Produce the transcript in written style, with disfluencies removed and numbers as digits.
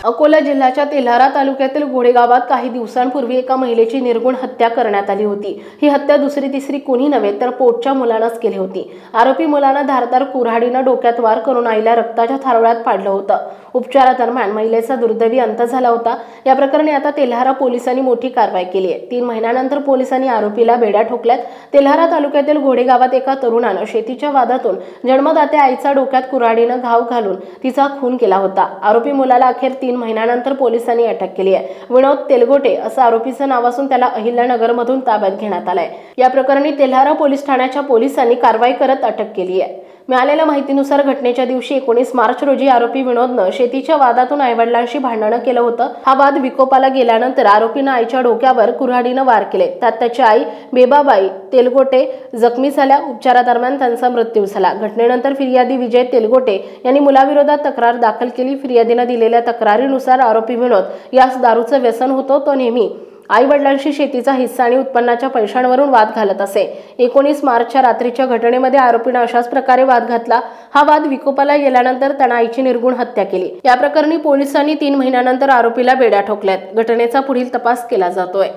अकोला जिल्ह्याच्या तेल्हारा तालुक्यातील घोडे गावात काही दिवसांपूर्वी एका महिलेची निर्गुण हत्या करण्यात आली होती। ही हत्या दुसरी तिसरी कोणी नव्हे तर पोटच्या मुलानंच केली होती। आरोपी मुलानं धारदार कुऱ्हाडीनं डोक्यात वार करून आईला रक्ताच्या थारोळ्यात पाडलं होतं। उपचारादरम्यान महिलेचा दुर्दैवी अंत झाला होता। या प्रकरणी आता तेल्हारा पोलिसांनी मोठी कारवाई केली आहे। 3 महिन्यानंतर पोलिसांनी आरोपीला बेड्या ठोकल्यात। तेल्हारा तालुक्यातील घोडे गावात एका तरुणानं शेतीच्या वादातून जन्मदात्या आईचा डोक्यात कुऱ्हाडीनं घाव घालून तिचा खून केला होता। आरोपी मुलाला अखेर 3 महिन्यानंतर पोलिसांनी अटक केली आहे। विनोद तेलगोटे असं आरोपीचं नाव असून त्याला अहिल्यानगरमधून ताब्यात घेण्यात आलंय। या प्रकरणी तेल्हारा पोलीस ठाण्याच्या पोलिसांनी कारवाई करत अटक केली आहे। मिळालेल्या माहितीनुसार घटनेच्या दिवशी 19 मार्च रोजी आरोपी विनोदनं शेतीच्या वादातून आईवडिलांशी भांडण केलं होतं। हा वाद विकोपाला गेल्यानंतर आरोपीनं आईच्या डोक्यावर कुऱ्हाडीनं वार केले। त्यात त्याची आई बेबाबाई तेलगोटे जखमी झाल्या। उपचारादरम्यान त्यांचा मृत्यू झाला। घटनेनंतर फिर्यादी विजय तेलगोटे यांनी मुलाविरोधात तक्रार दाखल केली। फिर्यादीनं दिलेल्या तक्रारीनुसार आरोपी विनोद यास दारूचं व्यसन होतं। तो नेहमी आई वडिलांशी शेतीचा हिस्सा आणि उत्पन्नाच्या पैशांवरून वाद घालत असे। 19 मार्चच्या रात्रीच्या घटनेमध्ये आरोपीने अशाच प्रकारे वाद घातला। हा वाद विकोपाला गेल्यानंतर त्याने आईची निर्गुण हत्या केली। या प्रकरणी पोलिसांनी 3 महिन्यानंतर आरोपीला बेड्या ठोकल्यात। घटनेचा पुढील तपास केला जातोय।